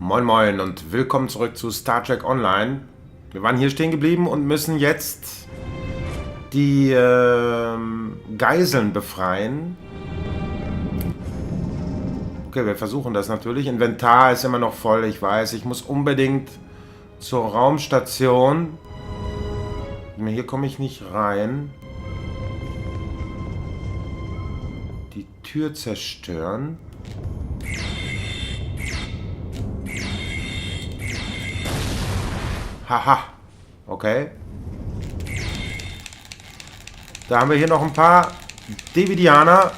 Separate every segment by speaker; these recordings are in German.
Speaker 1: Moin Moin und willkommen zurück zu Star Trek Online. Wir waren hier stehen geblieben und müssen jetzt die Geiseln befreien. Okay, wir versuchen das natürlich. Inventar ist immer noch voll, ich weiß. Ich muss unbedingt zur Raumstation. Hier komme ich nicht rein. Die Tür zerstören. Haha. Okay. Da haben wir hier noch ein paar Devidianer,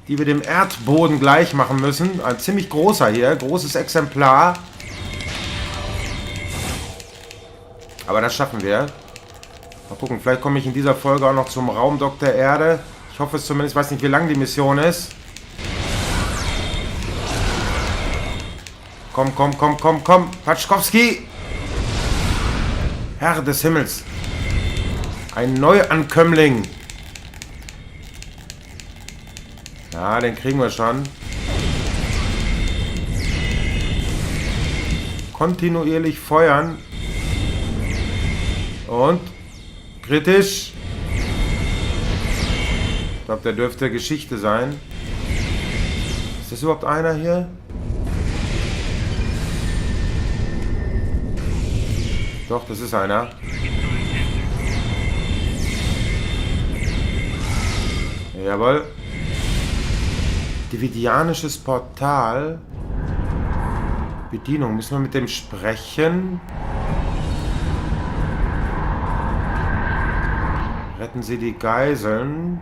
Speaker 1: die wir dem Erdboden gleich machen müssen. Ein ziemlich großer hier, großes Exemplar. Aber das schaffen wir. Mal gucken, vielleicht komme ich in dieser Folge auch noch zum Raumdock der Erde. Ich hoffe es zumindest, ich weiß nicht, wie lang die Mission ist. Komm, komm, komm, komm, komm. Patschkowski! Herr des Himmels. Ein Neuankömmling. Ja, den kriegen wir schon. Kontinuierlich feuern. Und kritisch. Ich glaube, der dürfte Geschichte sein. Ist das überhaupt einer hier? Doch, das ist einer. Jawohl. Dividianisches Portal. Bedienung. Müssen wir mit dem sprechen? Retten Sie die Geiseln.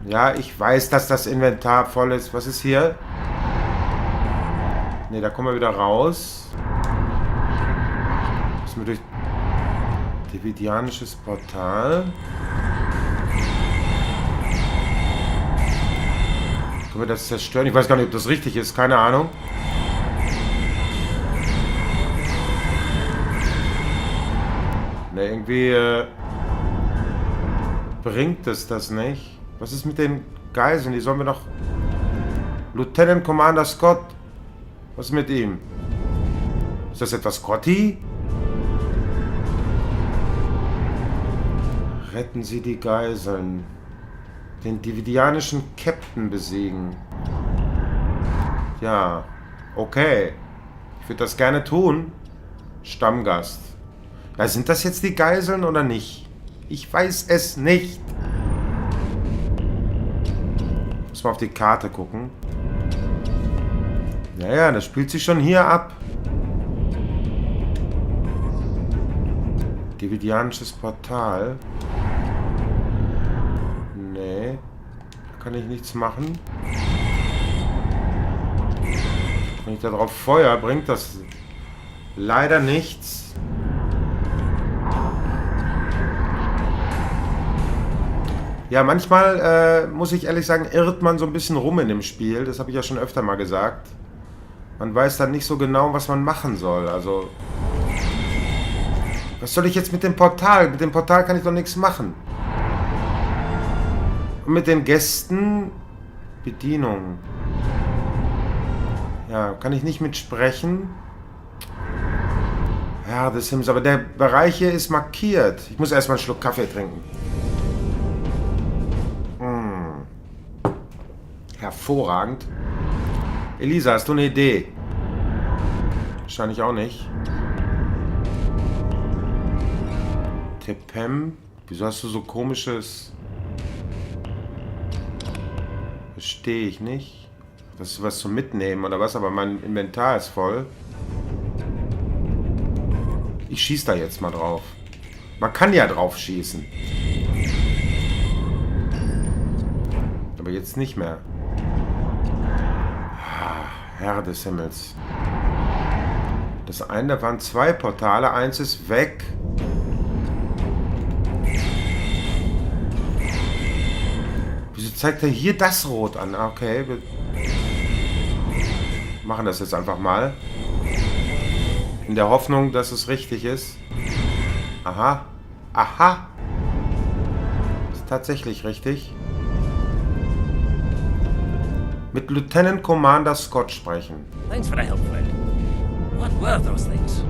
Speaker 1: Ja, ich weiß, dass das Inventar voll ist. Was ist hier? Ne, da kommen wir wieder raus. Müssen wir durch Dividianisches Portal. Können wir das zerstören? Ich weiß gar nicht, ob das richtig ist. Keine Ahnung. Ne, irgendwie bringt es das nicht. Was ist mit den Geiseln? Die sollen wir noch... Lieutenant Commander Scott. Was ist mit ihm? Ist das etwas Scotty? Retten Sie die Geiseln. Den dividianischen Captain besiegen. Ja, okay. Ich würde das gerne tun. Stammgast. Ja, sind das jetzt die Geiseln oder nicht? Ich weiß es nicht. Muss mal auf die Karte gucken. Naja, das spielt sich schon hier ab. Dividianisches Portal. Nee. Da kann ich nichts machen. Wenn ich da drauf feuer, bringt das leider nichts. Ja, manchmal, muss ich ehrlich sagen, irrt man so ein bisschen rum in dem Spiel. Das habe ich ja schon öfter mal gesagt. Man weiß dann nicht so genau, was man machen soll. Also, was soll ich jetzt mit dem Portal? Mit dem Portal kann ich doch nichts machen. Und mit den Gästen? Bedienung. Ja, kann ich nicht mitsprechen. Ja, des Himmels. Aber der Bereich hier ist markiert. Ich muss erstmal einen Schluck Kaffee trinken. Hervorragend. Elisa, hast du eine Idee? Wahrscheinlich auch nicht. Tepem? Wieso hast du so komisches... Verstehe ich nicht. Das ist was zum Mitnehmen oder was? Aber mein Inventar ist voll. Ich schieße da jetzt mal drauf. Man kann ja drauf schießen. Aber jetzt nicht mehr. Herr des Himmels. Das eine, da waren zwei Portale, eins ist weg. Wieso zeigt er hier das Rot an? Okay, wir machen das jetzt einfach mal. In der Hoffnung, dass es richtig ist. Aha. Aha. Ist tatsächlich richtig. mit Lieutenant Commander Scott sprechen.
Speaker 2: Thanks for the help, friend. What were those things?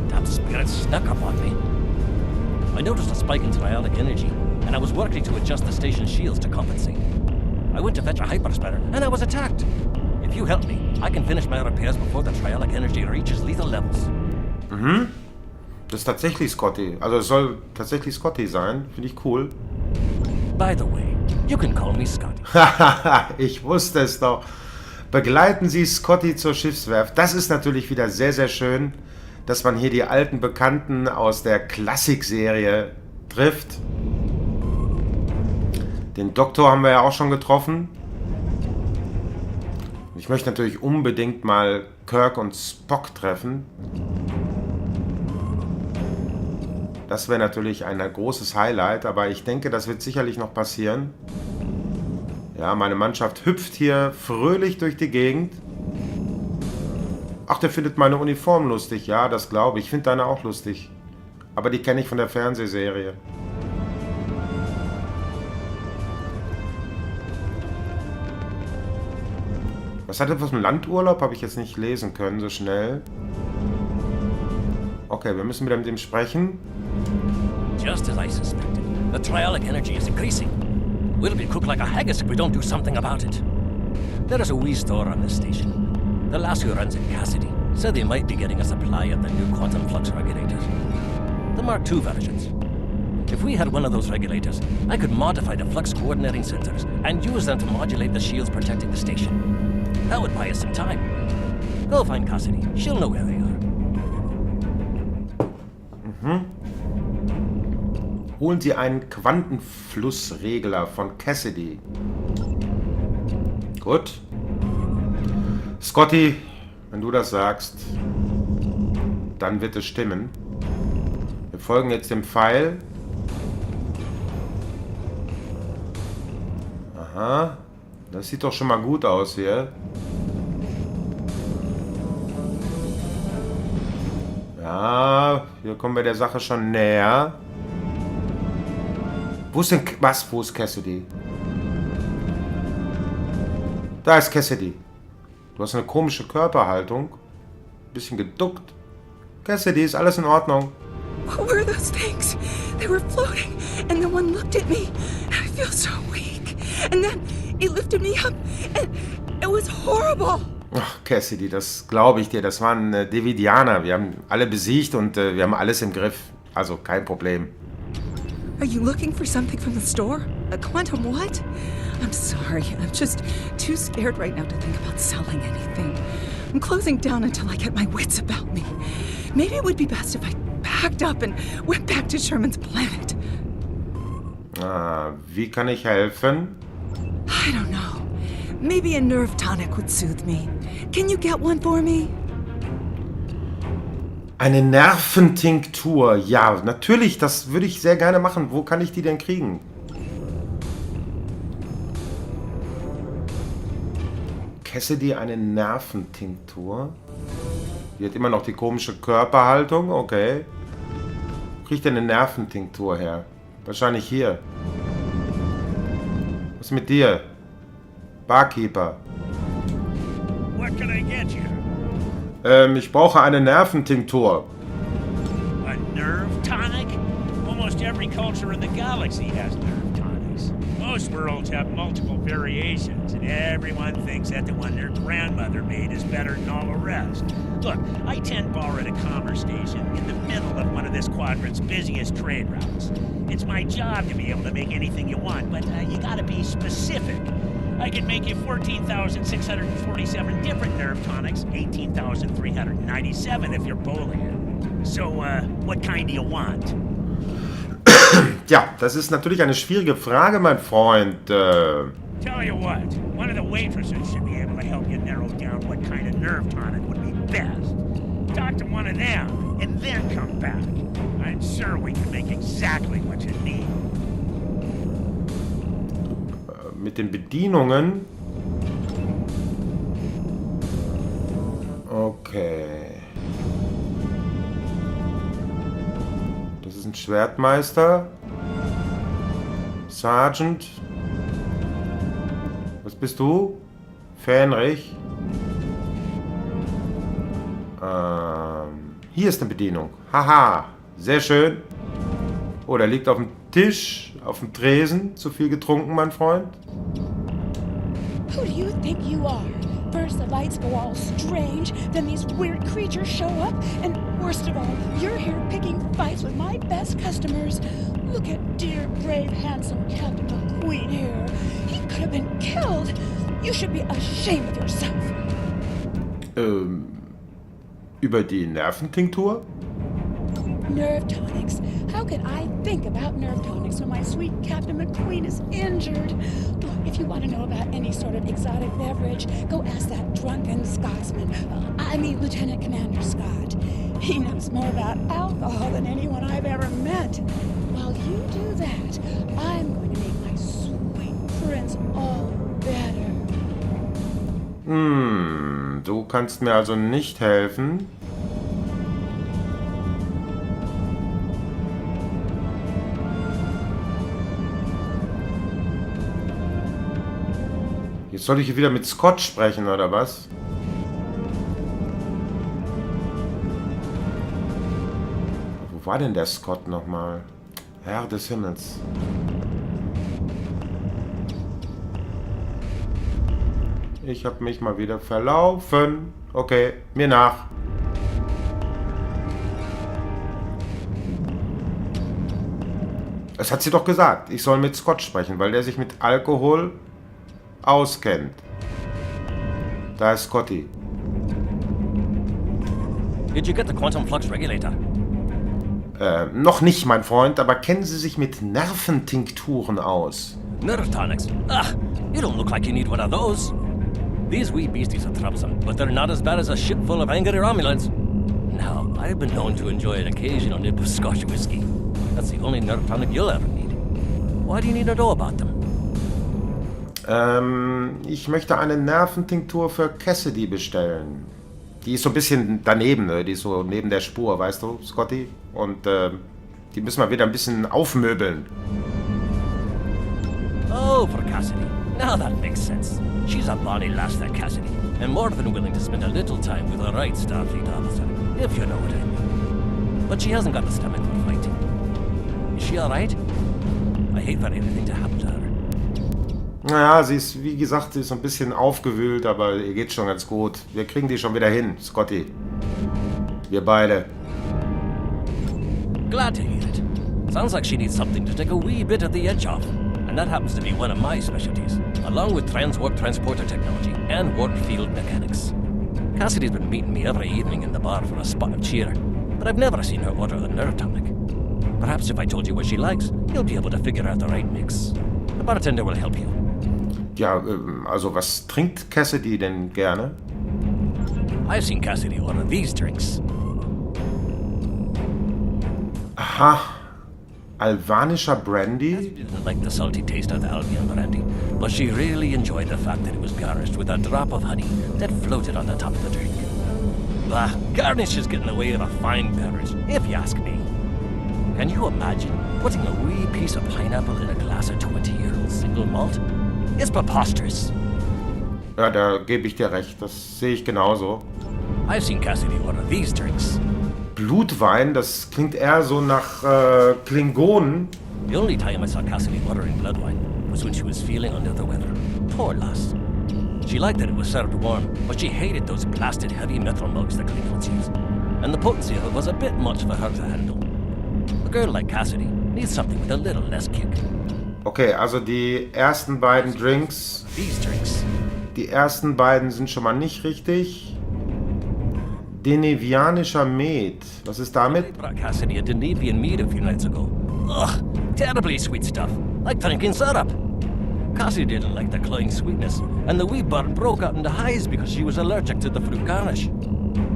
Speaker 2: That spirit snuck up on me. I noticed a spike in triolic energy, and I was working to adjust the station's shields to compensate. I went to fetch a hyperspreader, and I was attacked. If you help me, I can finish my repairs before the triolic energy reaches lethal levels.
Speaker 1: Mhm. Das ist tatsächlich Scotty. Also es soll tatsächlich Scotty sein. Finde ich cool.
Speaker 2: By the way, you can call me Scotty.
Speaker 1: Haha, ich wusste es doch. Begleiten Sie Scotty zur Schiffswerft. Das ist natürlich wieder sehr, sehr schön, dass man hier die alten Bekannten aus der Klassikserie trifft. Den Doktor haben wir ja auch schon getroffen. Ich möchte natürlich unbedingt mal Kirk und Spock treffen. Das wäre natürlich ein großes Highlight, aber ich denke, das wird sicherlich noch passieren. Ja, meine Mannschaft hüpft hier fröhlich durch die Gegend. Ach, der findet meine Uniform lustig. Ja, das glaube ich. Ich finde deine auch lustig. Aber die kenne ich von der Fernsehserie. Was hat etwas mit Landurlaub? Habe ich jetzt nicht lesen können, so schnell. Okay, wir müssen wieder mit ihm sprechen.
Speaker 2: Just as I suspected, the triolic energy is increasing. We'll be cooked like a haggis if we don't do something about it. There is a wee store on this station. The lass who runs it, Cassidy, said they might be getting a supply of the new quantum flux regulators. The Mark II versions. If we had one of those regulators, I could modify the flux coordinating sensors and use them to modulate the shields protecting the station. That would buy us some time. Go find Cassidy. She'll know where they are.
Speaker 1: Mhm. Holen Sie einen Quantenflussregler von Cassidy. Gut. Scotty, wenn du das sagst, dann wird es stimmen. Wir folgen jetzt dem Pfeil. Aha. Das sieht doch schon mal gut aus hier. Ja, hier kommen wir der Sache schon näher. Wo ist denn... Was? Wo ist Cassidy? Da ist Cassidy. Du hast eine komische Körperhaltung. Bisschen geduckt. Cassidy, ist alles in Ordnung?
Speaker 3: What were those things? They were floating, and then one looked at me. I feel so weak. And then he lifted me up, and it was horrible.
Speaker 1: Ach, Cassidy, das glaube ich dir. Das waren Devidianer. Wir haben alle besiegt und wir haben alles im Griff. Also kein Problem.
Speaker 3: Are you looking for something from the store? A quantum what? I'm sorry. I'm just too scared right now to think about selling anything. I'm closing down until I get my wits about me. Maybe it would be best if I packed up and went back to Sherman's planet.
Speaker 1: Ah, wie kann ich helfen?
Speaker 3: I don't know. Maybe a nerve tonic would soothe me. Can you get one for me?
Speaker 1: Eine Nerventinktur. Ja, natürlich, das würde ich sehr gerne machen. Wo kann ich die denn kriegen? Cassidy, eine Nerventinktur. Die hat immer noch die komische Körperhaltung. Okay. Wo kriegt denn eine Nerventinktur her? Wahrscheinlich hier. Was ist mit dir? Barkeeper.
Speaker 4: What can I get you?
Speaker 1: Ich brauche eine Nerventinktur.
Speaker 4: A nerve tonic? Almost every culture in the galaxy has nerve tonics. Most worlds have multiple variations, and everyone thinks that the one their grandmother made is better than all the rest. Look, I tend bar at a commerce station in the middle of one of this quadrant's busiest trade routes. It's my job to be able to make anything you want, but you gotta be specific. I could make you 14,647 different nerve tonics, 18,397 if you're bowling. So, what kind do you want?
Speaker 1: Ja, das ist natürlich eine schwierige Frage, mein Freund.
Speaker 4: Tell you what, one of the waitresses should be able to help you narrow down what kind of nerve tonic would be best. Talk to one of them, and then come back. I'm sure we can make exactly what you need.
Speaker 1: Mit den Bedienungen. Okay. Das ist ein Schwertmeister. Sergeant. Was bist du? Fähnrich. Hier ist eine Bedienung. Haha, sehr schön. Oh, der liegt auf dem Tisch, auf dem Tresen. Zu viel getrunken, mein Freund.
Speaker 5: Who do you think you are? First the lights go all strange, then these weird creatures show up, and worst of all, you're here picking fights with my best customers. Look at dear, brave, handsome Captain McQueen here. He could have been killed. You should be ashamed of yourself.
Speaker 1: Über die Nerventinktur?
Speaker 5: Nerve tonics. How could I think about nerve tonics when my sweet Captain McQueen is injured? Look, if you want to know about any sort of exotic beverage, go ask that drunken Scotsman. I mean Lieutenant Commander Scott. He knows more about alcohol than anyone I've ever met. While you do that, I'm going to make my sweet prince all better.
Speaker 1: Du kannst mir also nicht helfen. Jetzt soll ich wieder mit Scott sprechen, oder was? Wo war denn der Scott nochmal? Herr des Himmels. Ich habe mich mal wieder verlaufen. Okay, mir nach. Es hat sie doch gesagt, ich soll mit Scott sprechen, weil der sich mit Alkohol auskennt. Da ist Scotty.
Speaker 2: Did you get the quantum flux regulator?
Speaker 1: Noch nicht, mein Freund, aber kennen Sie sich mit Nerventinkturen aus?
Speaker 2: Nerve tonics? Ugh, you don't look like you need one of those. These wee beasties are troublesome, but they're not as bad as a ship full of angry Romulans. Now, I've been known to enjoy an occasional nip of Scotch whiskey. That's the only nerve tonic you'll ever need. Why do you need to know about them?
Speaker 1: Ich möchte eine Nerventinktur für Cassidy bestellen. Die ist so ein bisschen daneben, ne? Die ist so neben der Spur, weißt du, Scotty? Und die müssen wir wieder ein bisschen aufmöbeln.
Speaker 2: Oh, for Cassidy. Now that makes sense. She's a bonny lass, that Cassidy, and more than willing to spend a little time with the right Starfleet officer, if you know what I mean. But she hasn't got the stomach for fighting. Is she alright? I hate for anything to happen to her.
Speaker 1: Naja, sie ist, wie gesagt, sie ist so ein bisschen aufgewühlt, aber ihr geht's schon ganz gut. Wir kriegen die schon wieder hin, Scotty. Wir beide.
Speaker 2: Glad to hear it. Sounds like she needs something to take a wee bit of the edge off. And that happens to be one of my specialties, along with transwarp transporter technology and warp field mechanics. Cassidy's been meeting me every evening in the bar for a spot of cheer, but I've never seen her order a nerve tonic. Perhaps if I told you what she likes, you'll be able to figure out the right mix. The bartender will help you.
Speaker 1: Ja, also was trinkt Cassidy denn gerne?
Speaker 2: I've seen Cassidy order these drinks.
Speaker 1: Aha. Alvanischer Brandy?
Speaker 2: She didn't like the salty taste of the Albion brandy, but she really enjoyed the fact that it was garnished with a drop of honey that floated on the top of the drink. Bah, garnish is getting away with a fine beverage, if you ask me. Can you imagine putting a wee piece of pineapple in a glass of 20-year-old single malt? It's preposterous.
Speaker 1: Ja, da gebe ich dir recht. Das sehe ich genauso.
Speaker 2: I've seen Cassidy order these drinks.
Speaker 1: Blutwein, das klingt eher so nach Klingonen.
Speaker 2: The only time I saw Cassidy ordering blood wine was when she was feeling under the weather. Poor lass. She liked that it was served warm, but she hated those blasted heavy metal mugs the Klingons use. And the potency of it was a bit much for her to handle. A girl like Cassidy needs something with a little less kick.
Speaker 1: Okay, also die ersten beiden Drinks.
Speaker 2: These drinks.
Speaker 1: Die ersten beiden sind schon mal nicht richtig. Denevianischer Met. Was ist damit?
Speaker 2: I brought Cassidy a Denevian mead a few nights ago. Ugh, terribly sweet stuff, like drinking syrup. Cassidy didn't like the cloying sweetness, and the wee bird broke out into highs because she was allergic to the fruit garnish.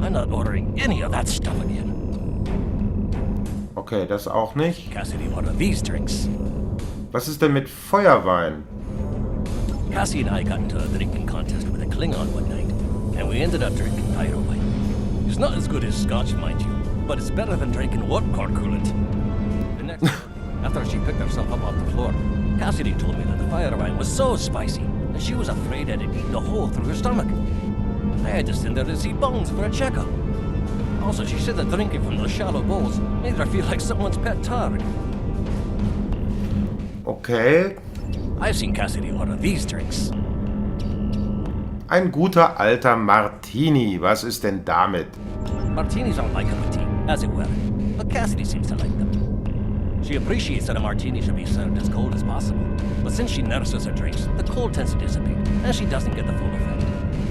Speaker 2: I'm not ordering any of that stuff again.
Speaker 1: Okay, das auch nicht.
Speaker 2: Cassidy ordered these drinks.
Speaker 1: Was ist denn mit Feuerwein?
Speaker 2: Cassie and I got into a drinking contest with a Klingon one night, and we ended up drinking pyro wine. It's not as good as Scotch, mind you, but it's better than drinking warp core coolant. The next morning, after she picked herself up off the floor, Cassidy told me that the fire wine was so spicy and she was afraid I'd eaten a hole through her stomach. I had to send her to see Bones for a checkup. Also, she said that drinking from those shallow bowls made her feel like someone's pet target.
Speaker 1: Okay.
Speaker 2: I've seen Cassidy order these drinks.
Speaker 1: Ein guter alter Martini. Was ist denn damit?
Speaker 2: Martinis aren't like a tea, as it were, but Cassidy seems to like them. She appreciates that a martini should be served as cold as possible, but since she nurses her drinks, the cold tends to dissipate, and she doesn't get the full effect.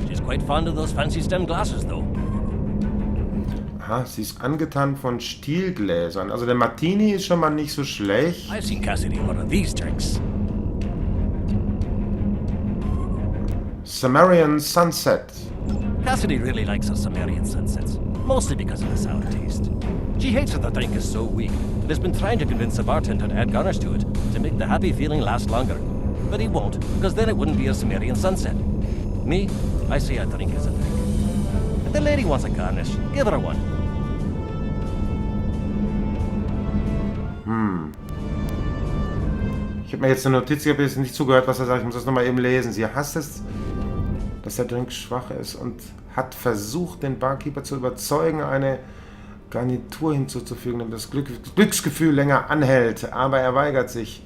Speaker 2: She's quite fond of those fancy stem glasses, though.
Speaker 1: Aha, sie ist angetan von Stielgläsern. Also der Martini ist schon mal nicht so schlecht.
Speaker 2: I've seen Cassidy order these drinks.
Speaker 1: Sumerian Sunset.
Speaker 2: Cassidy really likes her Sumerian sunsets, mostly because of the sour taste. She hates that the drink is so weak, but has been trying to convince the bartender to add garnish to it to make the happy feeling last longer. But he won't, because then it wouldn't be a Sumerian sunset. Me, I say a drink is a drink. If the lady wants a garnish, give her one.
Speaker 1: Ich habe mir jetzt eine Notiz, ich habe jetzt nicht zugehört, was er sagt. Ich muss das nochmal eben lesen. Sie hasst es, dass der Drink schwach ist und hat versucht, den Barkeeper zu überzeugen, eine Garnitur hinzuzufügen, damit das Glücksgefühl länger anhält. Aber er weigert sich.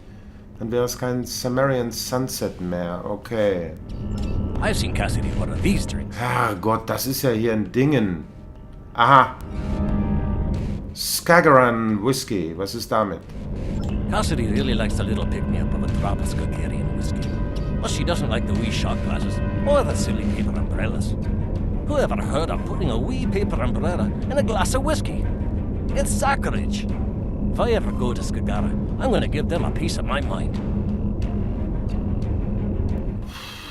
Speaker 1: Dann wäre es kein Sumerian Sunset mehr. Okay.
Speaker 2: I've seen Cassidy order these drinks.
Speaker 1: Herrgott, das ist ja hier ein Dingen. Aha. Skaggeran Whisky. Was ist damit?
Speaker 2: Cassidy really likes the little pick-me-up of a drop of Skagarian whiskey. But she doesn't like the wee shot glasses or the silly paper umbrellas. Who ever heard of putting a wee paper umbrella in a glass of whiskey? It's sacrilege. If I ever go to Skagara, I'm going to give them a piece of my mind.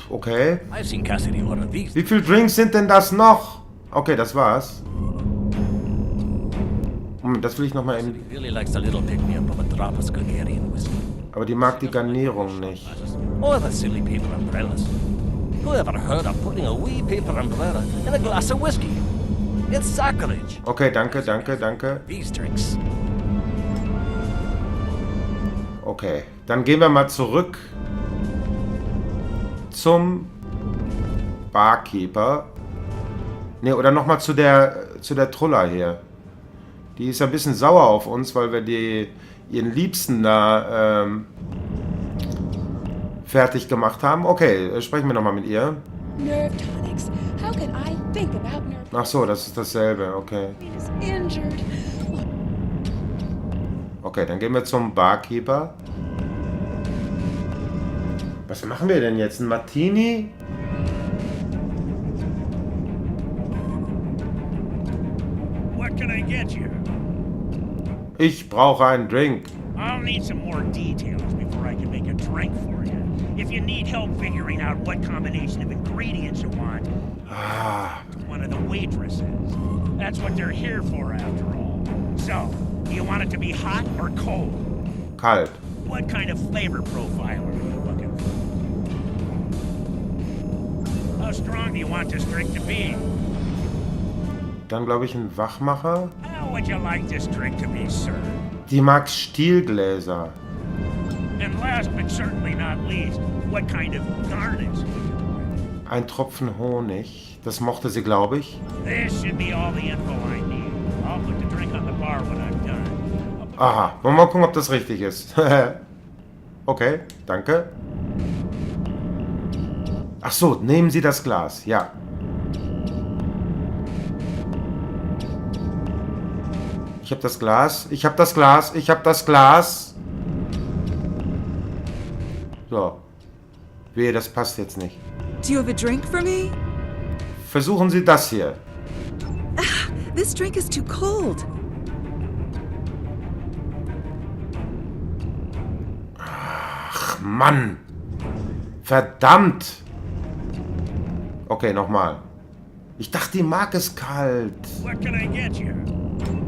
Speaker 1: Okay.
Speaker 2: I've seen Cassidy order these.
Speaker 1: Wie viele Drinks sind denn das noch? Okay, das war's. Das will ich nochmal in...
Speaker 2: Cassidy really likes the little pick-me-up of a drop of Skagarian whiskey.
Speaker 1: Aber die mag die Garnierung nicht.
Speaker 2: Or the silly paper umbrellas. Who ever heard of putting a wee paper umbrella in a glass of whiskey? It's sacrilege.
Speaker 1: Okay, danke, danke, danke.
Speaker 2: These drinks.
Speaker 1: Okay, dann gehen wir mal zurück zum Barkeeper. Ne, oder nochmal zu der Truller hier. Die ist ein bisschen sauer auf uns, weil wir ihren Liebsten da fertig gemacht haben. Okay, sprechen wir nochmal mit ihr.
Speaker 5: Nerve tonics. How can I think about nerve?
Speaker 1: Ach so, das ist dasselbe, okay.
Speaker 5: Is injured.
Speaker 1: Okay, dann gehen wir zum Barkeeper. Was machen wir denn jetzt? Ein Martini?
Speaker 4: What can I get you?
Speaker 1: Ich brauche einen Drink.
Speaker 4: I'll need some more details before I can make a drink for you. If you need help figuring out what combination of ingredients you want, to one of the waitresses. That's what they're here for, after all. So, do you want it to be hot or cold?
Speaker 1: Kalt.
Speaker 4: What kind of flavor profile are you looking for? How strong do you want this drink to be?
Speaker 1: Dann glaube ich ein Wachmacher.
Speaker 4: How would you like this drink to be served?
Speaker 1: Die mag Stielgläser.
Speaker 4: And last but certainly not least, what kind of garnish?
Speaker 1: Ein Tropfen Honig. Das mochte sie, glaube ich.
Speaker 4: This should be all the info I need. I'll put the drink on the bar when I'm done.
Speaker 1: Aha, wollen wir mal gucken, ob das richtig ist. Okay, danke. Ach so, nehmen Sie das Glas. Ja. Ich habe das Glas. Ich habe das Glas. Ich habe das Glas. So. Wehe, das passt jetzt nicht.
Speaker 3: Do you have a drink for me?
Speaker 1: Versuchen Sie das hier.
Speaker 3: This drink is too cold.
Speaker 1: Ach, Mann. Verdammt. Okay, nochmal. Ich dachte, die mag es kalt.
Speaker 4: What can I get you?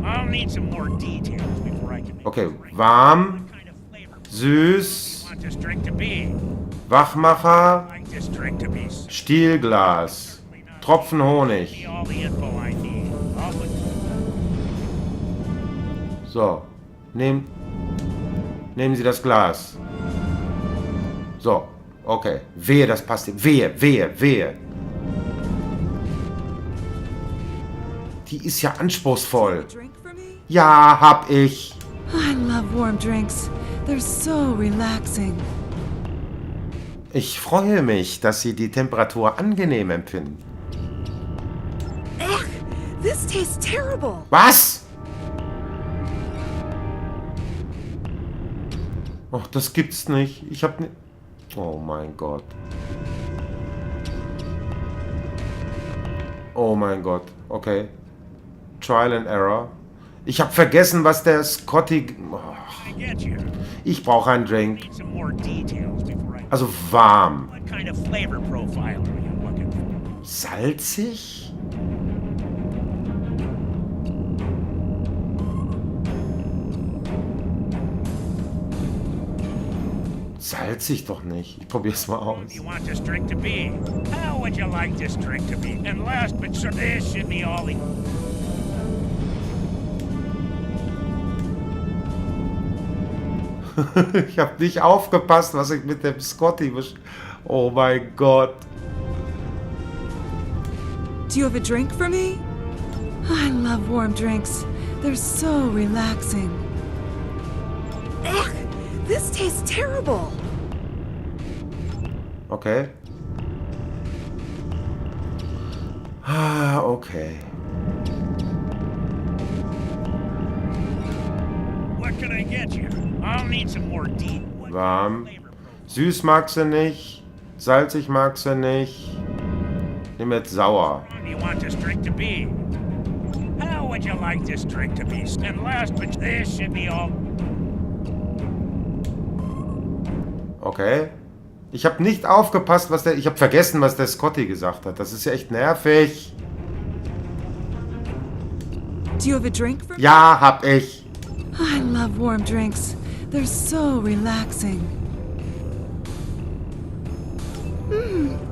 Speaker 4: I'll need some more details before I can make
Speaker 1: Okay,
Speaker 4: a drink.
Speaker 1: warm,
Speaker 4: What kind of flavor
Speaker 1: süß,
Speaker 4: want this drink to be?
Speaker 1: Wachmacher,
Speaker 4: Like this drink to be
Speaker 1: Stielglas, Tropfen Honig.
Speaker 4: all the info I need. I'll put
Speaker 1: So, nehmen Sie das Glas. So, Okay. Wehe, das passt ihm. Wehe, wehe, wehe. Die ist ja anspruchsvoll.
Speaker 3: Drink for me?
Speaker 1: Ja, hab ich.
Speaker 3: I love warm drinks. They're so relaxing.
Speaker 1: Ich freue mich, dass Sie die Temperatur angenehm empfinden.
Speaker 3: Ugh, this tastes terrible.
Speaker 1: Was? Ach, das gibt's nicht. Ich hab nicht... Oh mein Gott. Oh mein Gott. Okay. Trial and Error. Ich hab vergessen, was der Scotty... Oh,
Speaker 4: I get you.
Speaker 1: ich brauche einen Drink.
Speaker 4: Need some more details before I...
Speaker 1: Also warm.
Speaker 4: What kind of flavor profile are you looking for?
Speaker 1: Salzig? Salzig doch nicht. Ich probier's mal
Speaker 4: What
Speaker 1: aus.
Speaker 4: do you want this drink to be? How would you like this drink to be? And last but sure, this should be all the...
Speaker 1: Ich habe nicht aufgepasst, was ich mit dem Scotty... Oh mein Gott.
Speaker 3: Do you have a drink for me? I love warm drinks. They're so relaxing. Ugh, this tastes terrible.
Speaker 1: Okay. Ah, okay.
Speaker 4: What can I get you? I'll need some more deep... What
Speaker 1: Warm.
Speaker 4: flavor profile?
Speaker 1: Süß mag sie nicht. Salzig mag sie nicht. Nimm jetzt sauer.
Speaker 4: What do you want this drink to be? How would you like this drink to be? And last but this should be all...
Speaker 1: Okay. Ich habe nicht aufgepasst, was der... Ich habe vergessen, was der Scotty gesagt hat. Das ist ja echt nervig.
Speaker 3: Do you have a drink for me?
Speaker 1: Ja, hab ich.
Speaker 3: I love warm drinks. They're so relaxing.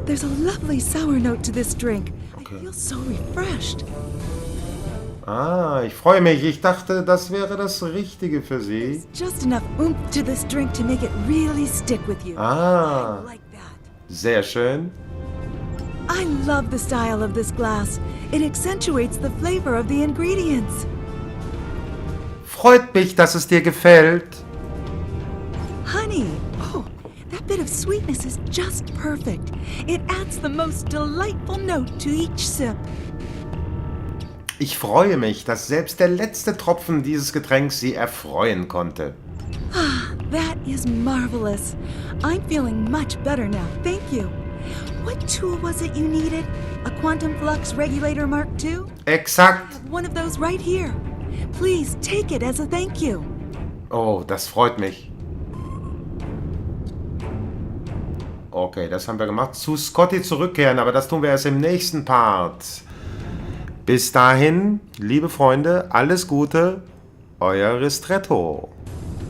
Speaker 3: There's a lovely sour note to this drink.
Speaker 1: Okay.
Speaker 3: I feel so refreshed.
Speaker 1: Ah, ich freue mich. Ich dachte, das wäre das Richtige für Sie.
Speaker 3: Just enough oomph to this drink to make it really stick with you.
Speaker 1: Ah,
Speaker 3: I like that.
Speaker 1: sehr schön.
Speaker 3: I love the style of this glass. It accentuates the flavor of the ingredients.
Speaker 1: Freut mich, dass es dir gefällt.
Speaker 3: Honey, oh, that bit of sweetness is just perfect. It adds the most delightful note to each sip.
Speaker 1: Ich freue mich, dass selbst der letzte Tropfen dieses Getränks Sie erfreuen konnte.
Speaker 3: That is marvelous. I'm feeling much better now, thank you. What tool was it you needed? A quantum flux regulator Mark II?
Speaker 1: Exakt.
Speaker 3: One of those right here. Please take it as a thank you.
Speaker 1: Oh, das freut mich. Okay, das haben wir gemacht. Zu Scotty zurückkehren, aber das tun wir erst im nächsten Part. Bis dahin, liebe Freunde, alles Gute, euer Ristretto.